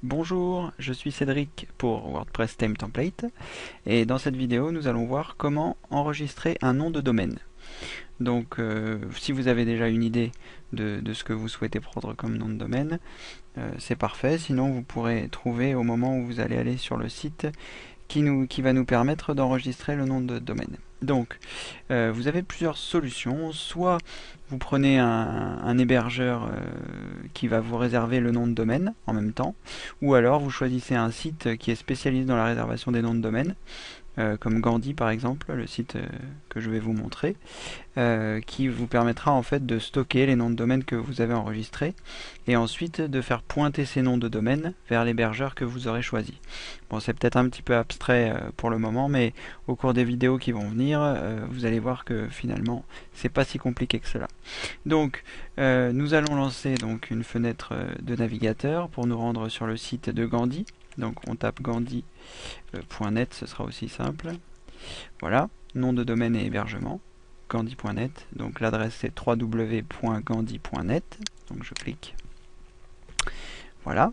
Bonjour, je suis Cédric pour WordPress Theme Template et dans cette vidéo nous allons voir comment enregistrer un nom de domaine. Donc si vous avez déjà une idée de ce que vous souhaitez prendre comme nom de domaine, c'est parfait, sinon vous pourrez trouver au moment où vous allez aller sur le site qui va nous permettre d'enregistrer le nom de domaine. Donc, vous avez plusieurs solutions. Soit vous prenez un hébergeur qui va vous réserver le nom de domaine en même temps, ou alors vous choisissez un site qui est spécialisé dans la réservation des noms de domaine, comme Gandhi par exemple, le site que je vais vous montrer, qui vous permettra en fait de stocker les noms de domaine que vous avez enregistrés et ensuite de faire pointer ces noms de domaine vers l'hébergeur que vous aurez choisi. Bon, c'est peut-être un petit peu abstrait pour le moment, mais au cours des vidéos qui vont venir, vous allez voir que finalement c'est pas si compliqué que cela. Donc nous allons lancer donc une fenêtre de navigateur pour nous rendre sur le site de Gandhi. Donc on tape gandhi.net, ce sera aussi simple. Voilà, nom de domaine et hébergement, gandhi.net. Donc l'adresse c'est www.gandhi.net. Donc je clique. Voilà.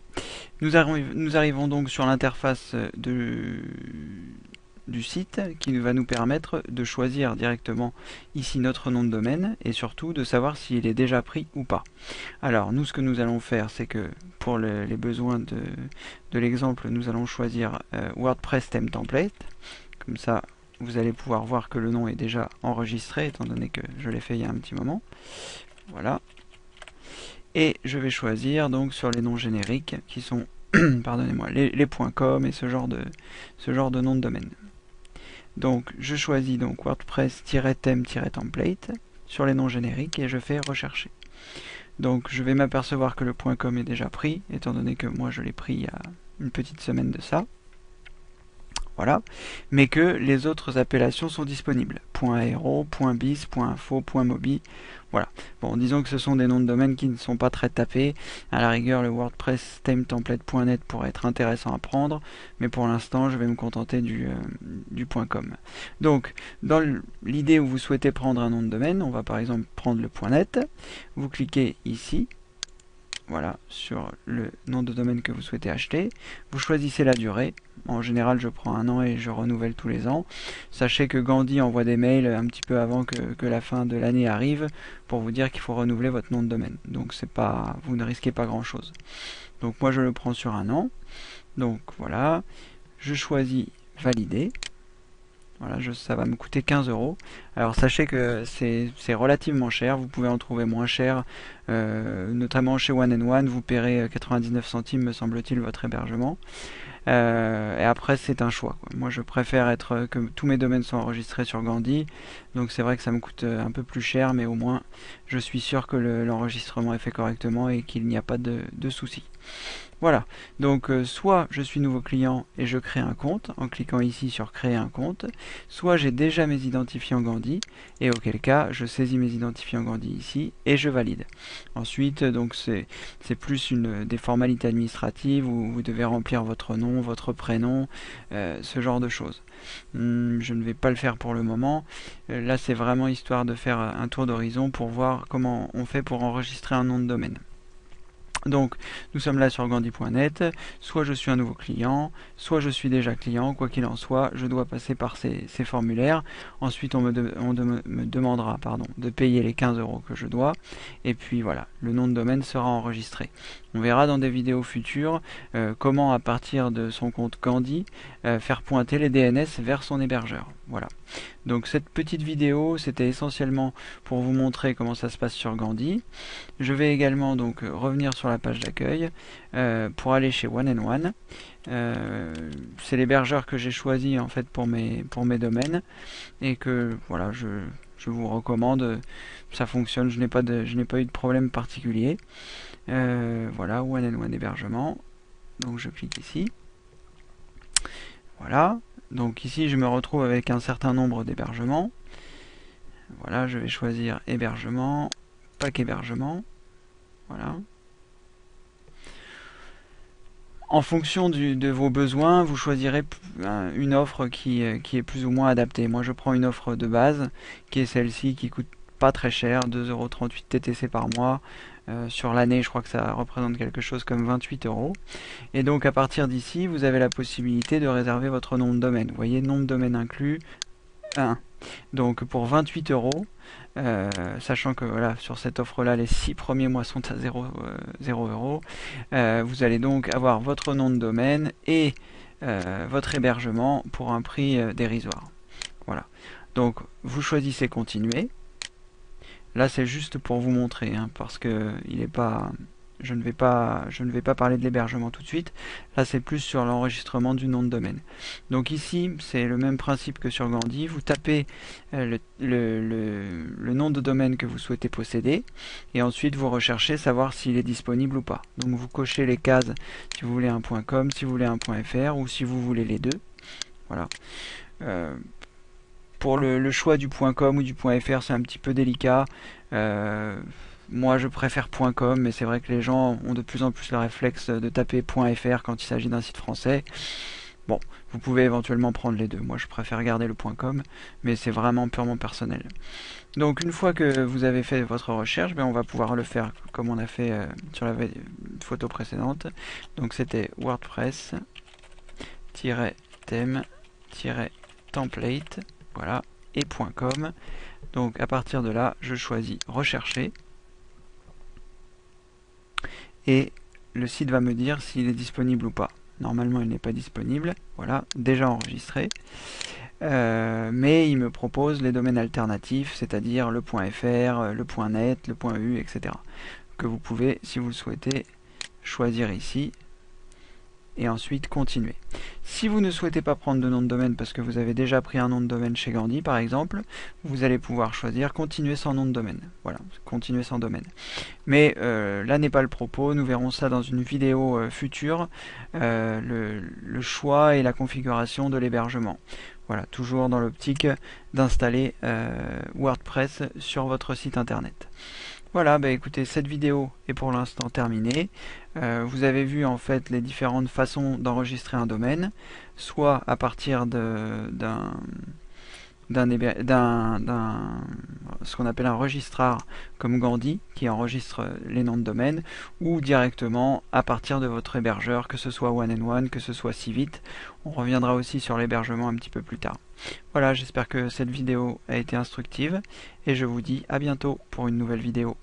Nous arrivons donc sur l'interface du site qui va nous permettre de choisir directement ici notre nom de domaine et surtout de savoir s'il est déjà pris ou pas. Alors nous, ce que nous allons faire, c'est que pour les besoins de l'exemple, nous allons choisir WordPress Theme Template. Comme ça, vous allez pouvoir voir que le nom est déjà enregistré étant donné que je l'ai fait il y a un petit moment. Voilà. Et je vais choisir donc sur les noms génériques qui sont pardonnez-moi, les .com et ce genre de nom de domaine. Donc je choisis donc WordPress-theme-template sur les noms génériques et je fais rechercher. Donc je vais m'apercevoir que le .com est déjà pris, étant donné que moi je l'ai pris il y a une petite semaine de ça. Voilà, mais que les autres appellations sont disponibles. .aero, .biz, .info, .mobi, voilà. Bon, disons que ce sont des noms de domaine qui ne sont pas très tapés. À la rigueur, le WordPress themetemplate.net pourrait être intéressant à prendre, mais pour l'instant, je vais me contenter du .com. Donc, dans l'idée où vous souhaitez prendre un nom de domaine, on va par exemple prendre le .net. Vous cliquez ici. Voilà, sur le nom de domaine que vous souhaitez acheter. Vous choisissez la durée. En général, je prends un an et je renouvelle tous les ans. Sachez que Gandhi envoie des mails un petit peu avant que la fin de l'année arrive pour vous dire qu'il faut renouveler votre nom de domaine. Donc c'est pas, vous ne risquez pas grand chose. Donc moi je le prends sur un an. Donc voilà, je choisis valider. Voilà, ça va me coûter 15 €. Alors sachez que c'est relativement cher, vous pouvez en trouver moins cher, notamment chez One and One, vous paierez 99 centimes me semble-t-il votre hébergement. Et après c'est un choix, quoi. Moi je préfère que tous mes domaines soient enregistrés sur Gandhi, donc c'est vrai que ça me coûte un peu plus cher, mais au moins je suis sûr que l'enregistrement est fait correctement et qu'il n'y a pas de soucis. Voilà, donc soit je suis nouveau client et je crée un compte en cliquant ici sur créer un compte, soit j'ai déjà mes identifiants Gandhi et auquel cas je saisis mes identifiants Gandhi ici et je valide. Ensuite, donc c'est plus des formalités administratives où vous devez remplir votre nom, votre prénom, ce genre de choses. Je ne vais pas le faire pour le moment. Là, c'est vraiment histoire de faire un tour d'horizon pour voir comment on fait pour enregistrer un nom de domaine. Donc nous sommes là sur gandhi.net, soit je suis un nouveau client, soit je suis déjà client, quoi qu'il en soit, je dois passer par ces formulaires. Ensuite on me demandera de payer les 15 € que je dois, et puis voilà, le nom de domaine sera enregistré. On verra dans des vidéos futures comment à partir de son compte Gandhi faire pointer les DNS vers son hébergeur. Voilà. Donc cette petite vidéo, c'était essentiellement pour vous montrer comment ça se passe sur Gandhi. Je vais également donc revenir sur la page d'accueil pour aller chez One and One. C'est l'hébergeur que j'ai choisi en fait pour mes domaines et que voilà, je vous recommande. Ça fonctionne, je n'ai pas eu de problème particulier. Voilà, One and One hébergement. Donc je clique ici. Voilà. Donc ici je me retrouve avec un certain nombre d'hébergements. Voilà, je vais choisir hébergement, pack hébergement. Voilà. En fonction de vos besoins, vous choisirez une offre qui est plus ou moins adaptée. Moi je prends une offre de base qui est celle-ci qui coûte pas très cher, 2,38 € TTC par mois. Sur l'année, je crois que ça représente quelque chose comme 28 euros. Et donc à partir d'ici, vous avez la possibilité de réserver votre nom de domaine. Vous voyez, nom de domaine inclus, 1. Donc pour 28 euros, sachant que voilà, sur cette offre-là, les 6 premiers mois sont à 0 euros, vous allez donc avoir votre nom de domaine et votre hébergement pour un prix dérisoire. Voilà. Donc vous choisissez continuer. Là c'est juste pour vous montrer, hein, parce que il est pas, je ne vais pas parler de l'hébergement tout de suite. Là c'est plus sur l'enregistrement du nom de domaine. Donc ici c'est le même principe que sur Gandhi. Vous tapez le nom de domaine que vous souhaitez posséder et ensuite vous recherchez savoir s'il est disponible ou pas. Donc vous cochez les cases si vous voulez un .com, si vous voulez un .fr ou si vous voulez les deux. Voilà. Pour le choix du .com ou du .fr, c'est un petit peu délicat. Moi, je préfère .com, mais c'est vrai que les gens ont de plus en plus le réflexe de taper .fr quand il s'agit d'un site français. Bon, vous pouvez éventuellement prendre les deux. Moi, je préfère garder le .com, mais c'est vraiment purement personnel. Donc, une fois que vous avez fait votre recherche, on va pouvoir le faire comme on a fait sur la photo précédente. Donc, c'était WordPress-theme-template. Voilà, et .com. Donc à partir de là, je choisis rechercher et le site va me dire s'il est disponible ou pas. Normalement, il n'est pas disponible. Voilà, déjà enregistré. Mais il me propose les domaines alternatifs, c'est-à-dire le .fr, le .net, le .eu, etc. que vous pouvez, si vous le souhaitez, choisir ici. Et ensuite continuer. Si vous ne souhaitez pas prendre de nom de domaine parce que vous avez déjà pris un nom de domaine chez Gandhi par exemple, vous allez pouvoir choisir continuer sans nom de domaine. Voilà, continuer sans domaine. Mais là n'est pas le propos, nous verrons ça dans une vidéo future, le choix et la configuration de l'hébergement. Voilà, toujours dans l'optique d'installer WordPress sur votre site internet. Voilà, écoutez, cette vidéo est pour l'instant terminée. Vous avez vu en fait les différentes façons d'enregistrer un domaine, soit à partir ce qu'on appelle un registrar comme Gandhi qui enregistre les noms de domaine, ou directement à partir de votre hébergeur, que ce soit One and One, que ce soit Civit. On reviendra aussi sur l'hébergement un petit peu plus tard. Voilà, j'espère que cette vidéo a été instructive et je vous dis à bientôt pour une nouvelle vidéo.